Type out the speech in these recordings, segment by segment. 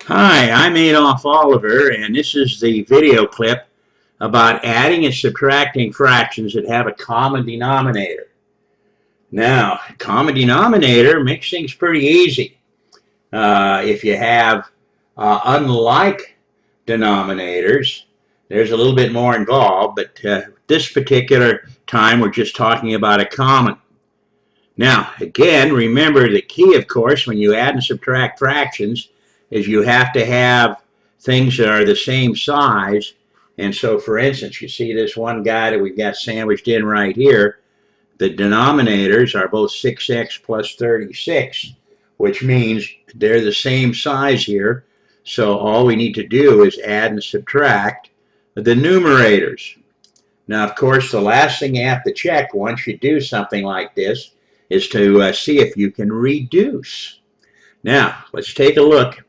Hi, I'm Adolph Oliver, and this is the video clip about adding and subtracting fractions that have a common denominator. Now, common denominator makes things pretty easy. If you have unlike denominators, there's a little bit more involved, but this particular time we're just talking about a common. Now, again, remember the key, of course, when you add and subtract fractions is you have to have things that are the same size. And so, for instance, you see this one guy that we've got sandwiched in right here. The denominators are both 6x plus 36, which means they're the same size here. So all we need to do is add and subtract the numerators. Now, of course, the last thing you have to check once you do something like this is to see if you can reduce. Now, let's take a look.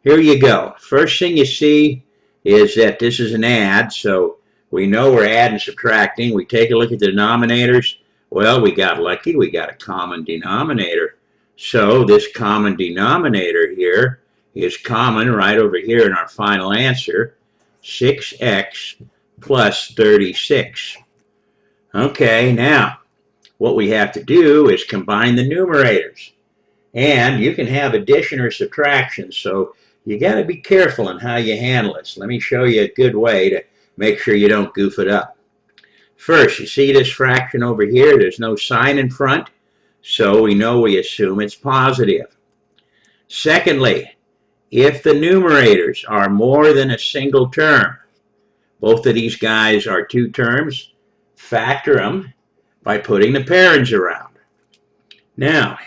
Here you go. First thing you see is that this is an add, so we know we're adding and subtracting. We take a look at the denominators. Well, we got lucky. We got a common denominator. So this common denominator here is common right over here in our final answer, 6x plus 36. Okay, now what we have to do is combine the numerators. And you can have addition or subtraction, so you got to be careful in how you handle it. So let me show you a good way to make sure you don't goof it up. First, you see this fraction over here? There's no sign in front, so we assume it's positive. Secondly, if the numerators are more than a single term, both of these guys are two terms, factor them by putting the parens around. Now,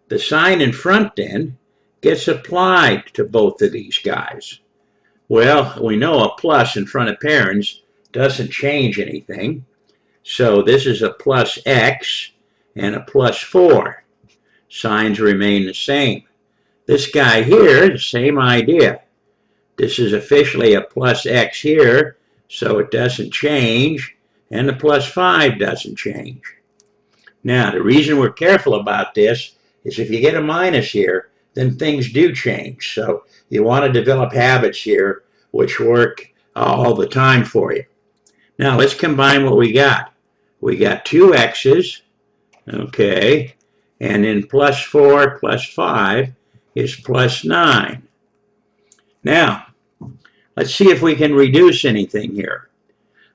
the sign in front then gets applied to both of these guys. Well, we know a plus in front of parens doesn't change anything. So this is a plus x and a plus 4. Signs remain the same. This guy here, the same idea. This is officially a plus x here, so it doesn't change, and the plus 5 doesn't change. Now, the reason we're careful about this is if you get a minus here, then things do change. So you want to develop habits here which work all the time for you. Now let's combine what we got. We got two x's, okay, and then plus 4 plus 5 is plus 9. Now, let's see if we can reduce anything here.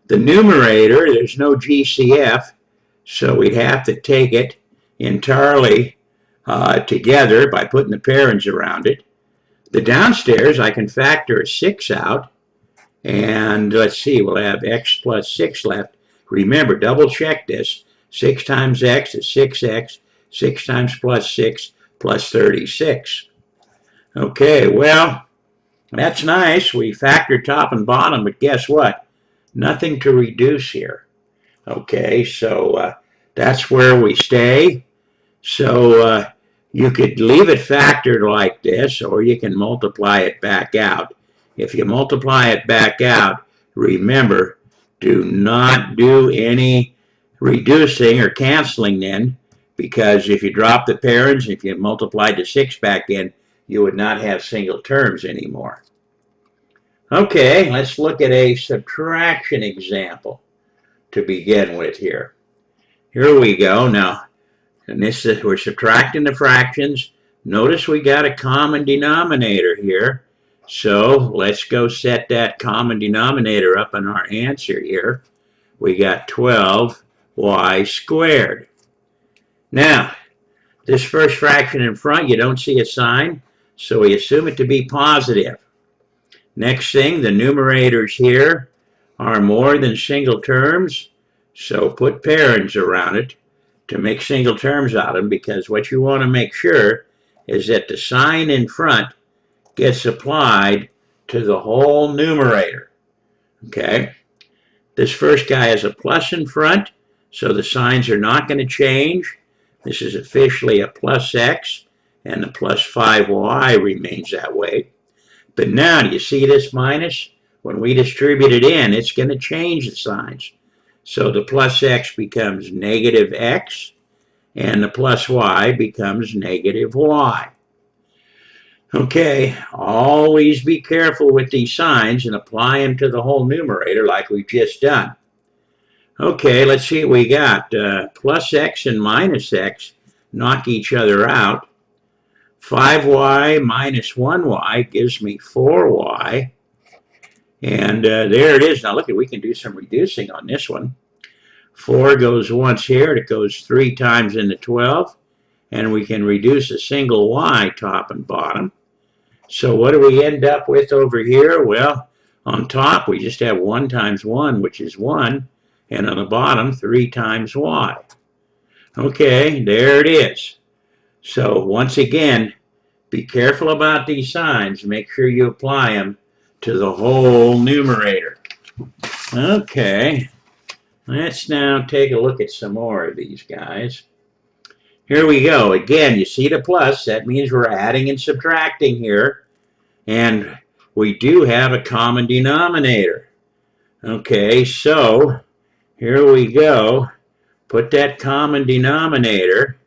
The numerator, there's no GCF, so we'd have to take it entirely together by putting the parens around it. The downstairs, I can factor a 6 out, and let's see, we'll have x plus 6 left. Remember, double check this. 6 times x is 6x, 6 times plus 6 plus 36. Okay, well, that's nice. We factored top and bottom, but guess what? Nothing to reduce here. Okay, so that's where we stay. So you could leave it factored like this, or you can multiply it back out. If you multiply it back out, remember, do not do any reducing or canceling then, because if you drop the parens, if you multiplied the 6 back in, you would not have single terms anymore. Okay, let's look at a subtraction example to begin with here. Here we go. Now, and this is, we're subtracting the fractions. Notice we got a common denominator here. So let's go set that common denominator up in our answer here. We got 12y squared. Now, this first fraction in front, you don't see a sign, so we assume it to be positive. Next thing, the numerators here are more than single terms, so put parens around it to make single terms out of them, because what you want to make sure is that the sign in front gets applied to the whole numerator. Okay, this first guy has a plus in front, so the signs are not going to change. This is officially a plus x, and the plus 5y remains that way. But now, do you see this minus? When we distribute it in, it's going to change the signs. So the plus x becomes negative x, and the plus y becomes negative y. Okay, always be careful with these signs and apply them to the whole numerator like we've just done. Okay, let's see what we got. Plus x and minus x knock each other out. 5y minus 1y gives me 4y. And there it is. Now look, we can do some reducing on this one. 4 goes once here. It goes 3 times into 12. And we can reduce a single y top and bottom. So what do we end up with over here? Well, on top we just have 1 times 1, which is 1. And on the bottom, 3 times y. Okay, there it is. So once again, be careful about these signs. Make sure you apply them to the whole numerator. Okay, let's now take a look at some more of these guys. Here we go. Again, you see the plus. That means we're adding and subtracting here. And we do have a common denominator. Okay, so here we go. Put that common denominator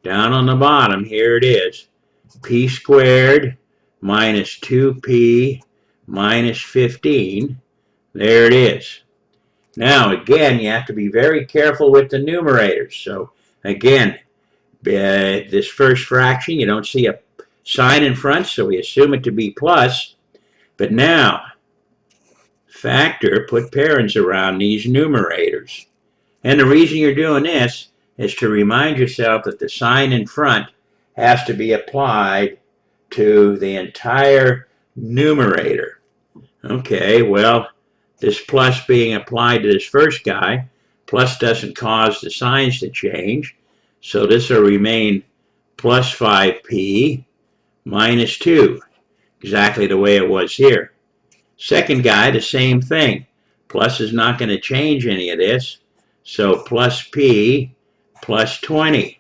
down on the bottom. Here it is. P squared minus 2p minus 15. There it is. Now, again, you have to be very careful with the numerators. So, again, this first fraction, you don't see a sign in front, so we assume it to be plus. But now, factor, put parens around these numerators. And the reason you're doing this is to remind yourself that the sign in front has to be applied to the entire numerator. Okay, well, this plus being applied to this first guy, plus doesn't cause the signs to change, so this will remain plus 5p minus 2, exactly the way it was here. Second guy, the same thing. Plus is not going to change any of this, so plus p plus 20.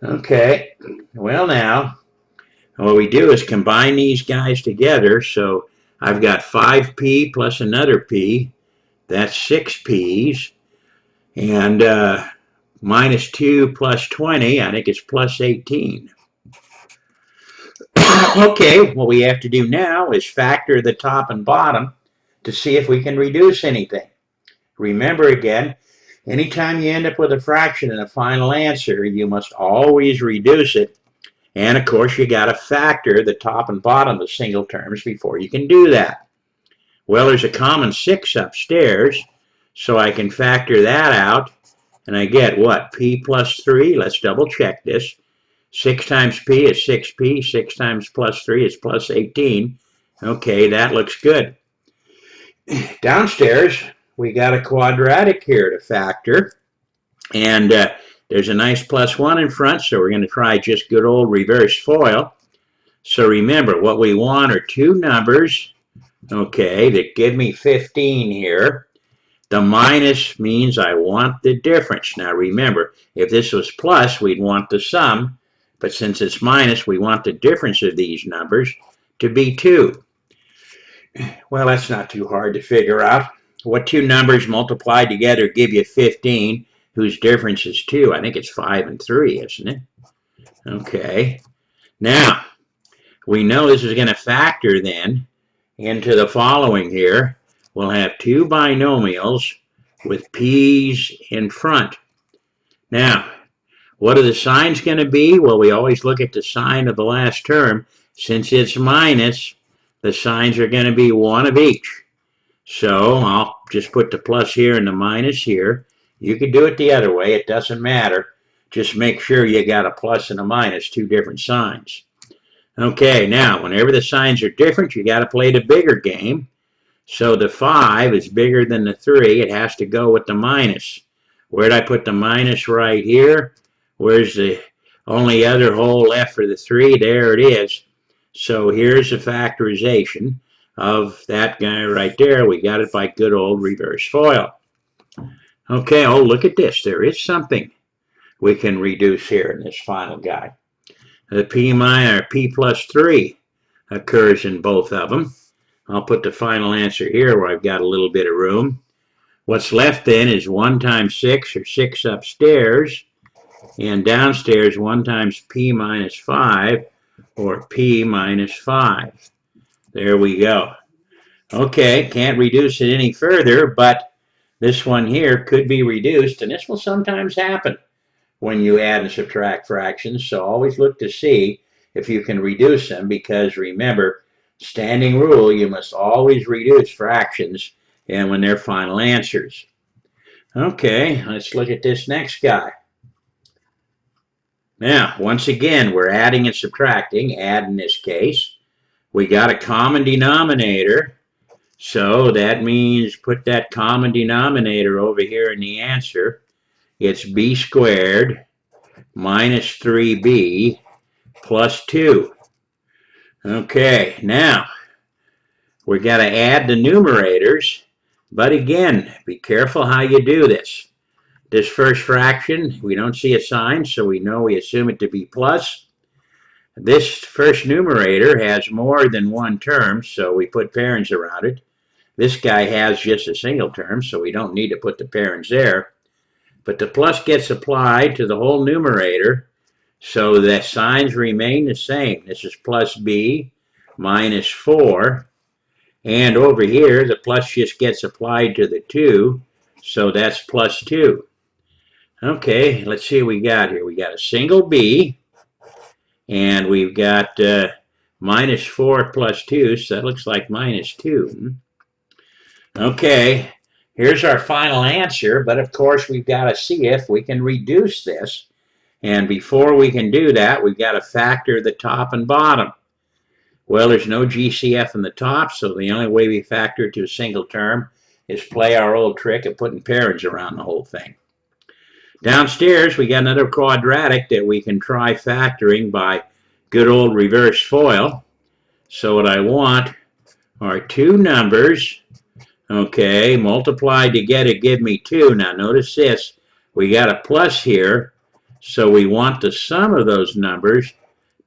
Okay, well now, what we do is combine these guys together. So I've got 5p plus another p. That's 6 p's. And minus 2 plus 20, I think it's plus 18. Okay, what we have to do now is factor the top and bottom to see if we can reduce anything. Remember again, anytime you end up with a fraction in a final answer, you must always reduce it. And of course, you got to factor the top and bottom of single terms before you can do that. Well, there's a common 6 upstairs, so I can factor that out. And I get what? P plus 3. Let's double check this. 6 times p is 6p. 6 times plus 3 is plus 18. Okay, that looks good. Downstairs, we got a quadratic here to factor. And there's a nice plus 1 in front, so we're going to try just good old reverse FOIL. So remember, what we want are two numbers, okay, that give me 15 here. The minus means I want the difference. Now remember, if this was plus, we'd want the sum. But since it's minus, we want the difference of these numbers to be 2. Well, that's not too hard to figure out. What two numbers multiplied together give you 15, whose difference is 2? I think it's 5 and 3, isn't it? Okay. Now, we know this is going to factor then into the following here. We'll have two binomials with p's in front. Now, what are the signs going to be? Well, we always look at the sign of the last term. Since it's minus, the signs are going to be one of each. So I'll just put the plus here and the minus here. You could do it the other way. It doesn't matter. Just make sure you got a plus and a minus, two different signs. Okay, now, whenever the signs are different, you got to play the bigger game. So the 5 is bigger than the 3. It has to go with the minus. Where'd I put the minus? Right here. Where's the only other hole left for the 3? There it is. So here's the factorization of that guy right there. We got it by good old reverse FOIL. Okay, oh, look at this. There is something we can reduce here in this final guy. The p plus 3 occurs in both of them. I'll put the final answer here where I've got a little bit of room. What's left then is 1 times 6, or 6 upstairs, and downstairs 1 times p minus 5, or p minus 5. There we go. Okay, can't reduce it any further, but this one here could be reduced, and this will sometimes happen when you add and subtract fractions. So always look to see if you can reduce them, because remember, standing rule, you must always reduce fractions and when they're final answers. Okay, let's look at this next guy. Now, once again, we're adding and subtracting. Add in this case. We got a common denominator. So that means put that common denominator over here in the answer. It's b squared minus 3b plus 2. Okay, now we got to add the numerators. But again, be careful how you do this. This first fraction, we don't see a sign, so we know we assume it to be plus. This first numerator has more than one term, so we put parens around it. This guy has just a single term, so we don't need to put the parens there. But the plus gets applied to the whole numerator, so that signs remain the same. This is plus b minus 4. And over here, the plus just gets applied to the 2, so that's plus 2. Okay, let's see what we got here. We got a single b, and we've got minus 4 plus 2, so that looks like minus 2. Okay, here's our final answer, but of course we've got to see if we can reduce this. And before we can do that, we've got to factor the top and bottom. Well, there's no GCF in the top, so the only way we factor it to a single term is play our old trick of putting parens around the whole thing. Downstairs, we got another quadratic that we can try factoring by good old reverse FOIL. So what I want are two numbers, okay, multiplied together give me 2. Now notice this, we got a plus here, so we want the sum of those numbers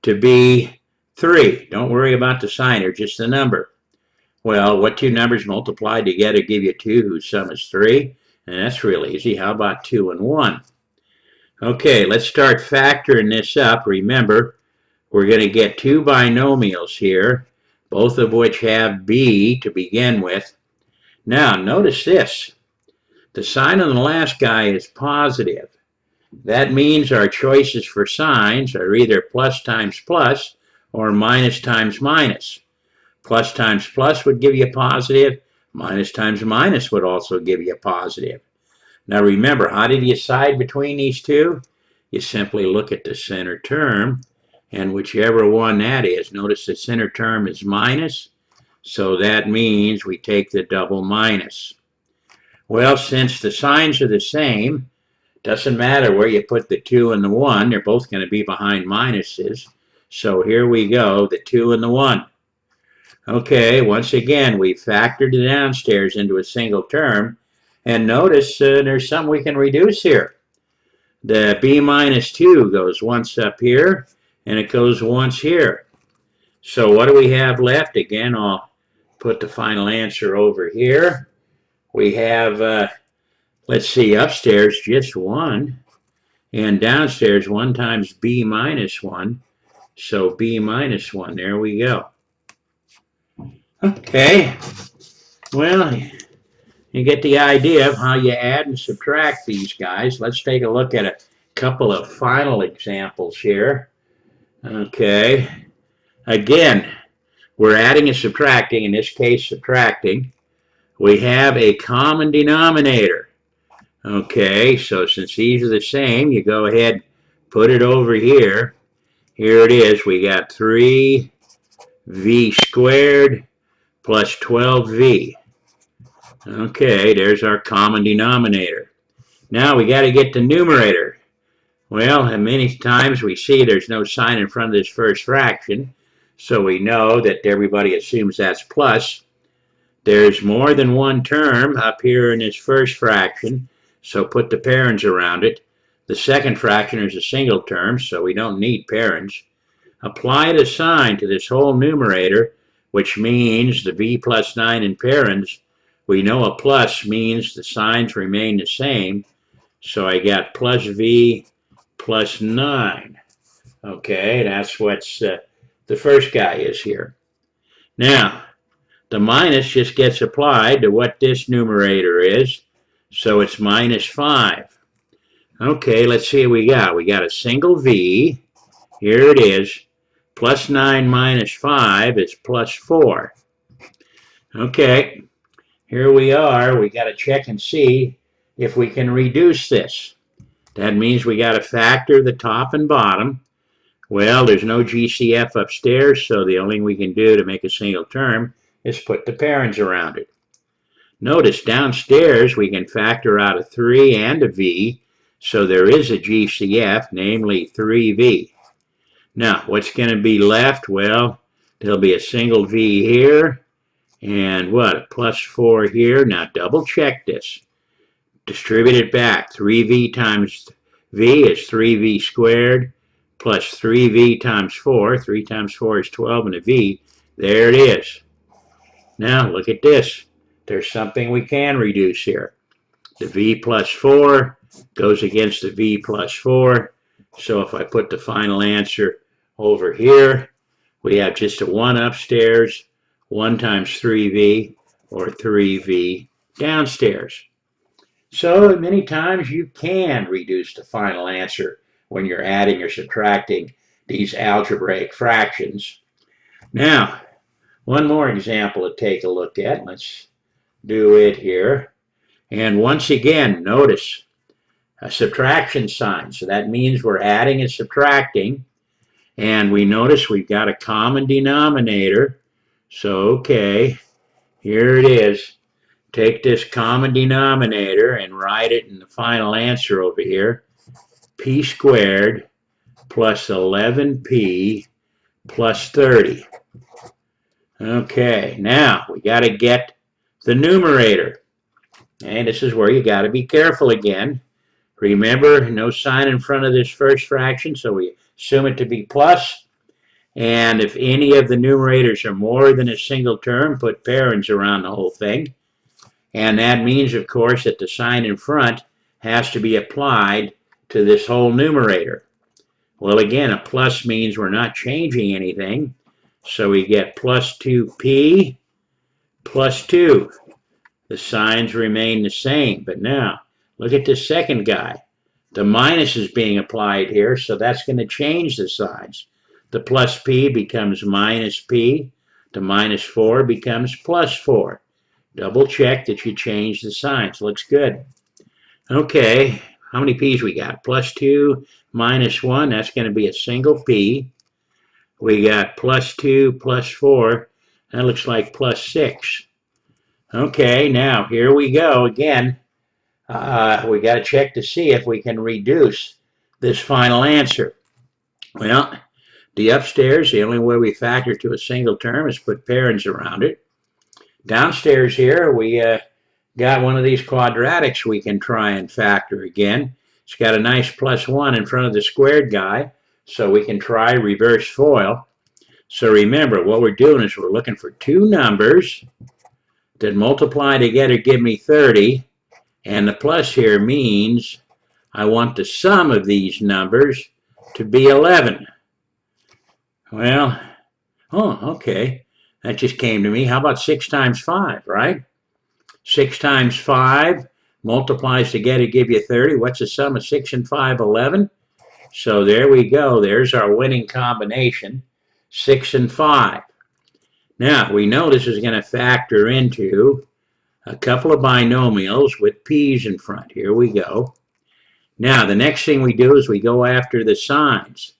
to be 3. Don't worry about the sign here, just the number. Well, what two numbers multiplied together give you 2 whose sum is 3? And that's real easy. How about 2 and 1? Okay, let's start factoring this up. Remember, we're going to get two binomials here, both of which have b to begin with. Now, notice this. The sign on the last guy is positive. That means our choices for signs are either plus times plus or minus times minus. Plus times plus would give you a positive. Minus times minus would also give you a positive. Now remember, how did you decide between these two? You simply look at the center term, and whichever one that is, notice the center term is minus, so that means we take the double minus. Well, since the signs are the same, doesn't matter where you put the 2 and the 1, they're both going to be behind minuses. So here we go, the 2 and the 1. Okay, once again, we factored the downstairs into a single term, and notice there's something we can reduce here. The b minus 2 goes once up here, and it goes once here. So what do we have left? Again, I'll put the final answer over here. We have, let's see, upstairs just 1, and downstairs 1 times b minus 1. So b minus 1, there we go. Okay, well, you get the idea of how you add and subtract these guys. Let's take a look at a couple of final examples here. Okay, again, we're adding and subtracting, in this case subtracting. We have a common denominator. Okay, so since these are the same, you go ahead, put it over here. Here it is, we got 3v squared plus 12v. Okay, there's our common denominator. Now we got to get the numerator. Well, and many times we see there's no sign in front of this first fraction, so we know that everybody assumes that's plus. There's more than one term up here in this first fraction, so put the parens around it. The second fraction is a single term, so we don't need parens. Apply the sign to this whole numerator, which means the v plus 9 in parens. We know a plus means the signs remain the same, so I got plus v plus 9. Okay, that's what's the first guy is here. Now, the minus just gets applied to what this numerator is, so it's minus 5. Okay, let's see what we got. We got a single v. Here it is. Plus 9 minus 5 is plus 4. Okay, here we are. We got to check and see if we can reduce this. That means we got to factor the top and bottom. Well, there's no GCF upstairs, so the only thing we can do to make a single term is put the parens around it. Notice downstairs we can factor out a 3 and a v, so there is a GCF, namely 3v. Now, what's going to be left? Well, there'll be a single v here, and what? A plus 4 here. Now, double check this. Distribute it back. 3v times v is 3v squared, plus 3v times 4. 3 times 4 is 12, and a v. There it is. Now, look at this. There's something we can reduce here. The v plus 4 goes against the v plus 4. So if I put the final answer over here, we have just a 1 upstairs, 1 times 3v, or 3v downstairs. So many times you can reduce the final answer when you're adding or subtracting these algebraic fractions. Now, one more example to take a look at. Let's do it here. And once again, notice a subtraction sign. So that means we're adding and subtracting. And we notice we've got a common denominator. So, okay, here it is. Take this common denominator and write it in the final answer over here. P squared plus 11p plus 30. Okay, now we got to get the numerator. And this is where you got to be careful again. Remember, no sign in front of this first fraction, so we assume it to be plus. And if any of the numerators are more than a single term, put parens around the whole thing. And that means, of course, that the sign in front has to be applied to this whole numerator. Well, again, a plus means we're not changing anything. So we get plus 2p plus 2. The signs remain the same. But now, look at the second guy. The minus is being applied here, so that's going to change the signs. The plus p becomes minus p. The minus 4 becomes plus 4. Double check that you change the signs. Looks good. Okay, how many p's we got? Plus 2 minus 1, that's going to be a single p. We got plus 2 plus 4, that looks like plus 6. Okay, now here we go again. We got to check to see if we can reduce this final answer. Well, the upstairs, the only way we factor to a single term is put parens around it. Downstairs here, we got one of these quadratics we can try and factor again. It's got a nice plus 1 in front of the squared guy, so we can try reverse FOIL. So remember, what we're doing is we're looking for two numbers that multiply together give me 30, and the plus here means I want the sum of these numbers to be 11. Well, oh, okay. That just came to me. How about 6 times 5, right? 6 times 5 multiplies together to give you 30. What's the sum of 6 and 5? 11. So there we go. There's our winning combination, 6 and 5. Now, we know this is going to factor into a couple of binomials with p's in front. Here we go. Now, the next thing we do is we go after the signs.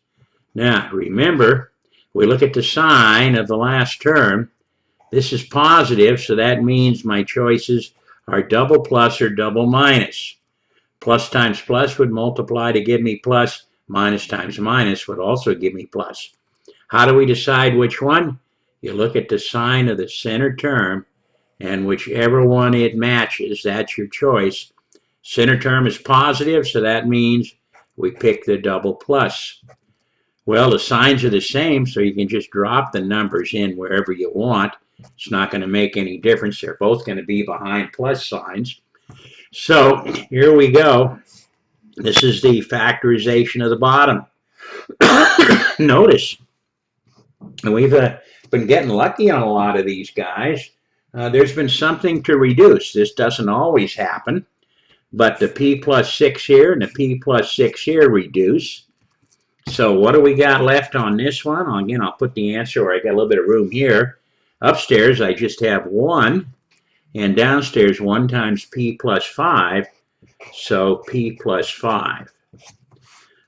Now, remember, we look at the sign of the last term. This is positive, so that means my choices are double plus or double minus. Plus times plus would multiply to give me plus. Minus times minus would also give me plus. How do we decide which one? You look at the sign of the center term, and whichever one it matches, that's your choice. Center term is positive, so that means we pick the double plus. Well, the signs are the same, so you can just drop the numbers in wherever you want. It's not going to make any difference. They're both going to be behind plus signs. So here we go. This is the factorization of the bottom. Notice And we've been getting lucky on a lot of these guys. There's been something to reduce. This doesn't always happen, but the P plus 6 here and the P plus 6 here reduce. So what do we got left on this one? Again, I'll put the answer where I got a little bit of room here. Upstairs, I just have 1, and downstairs 1 times P plus 5, so P plus 5.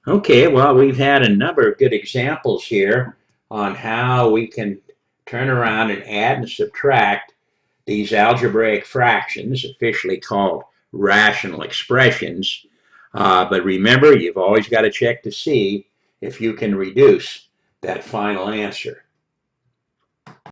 Okay, well, we've had a number of good examples here on how we can turn around and add and subtract these algebraic fractions, officially called rational expressions. But remember, you've always got to check to see if you can reduce that final answer.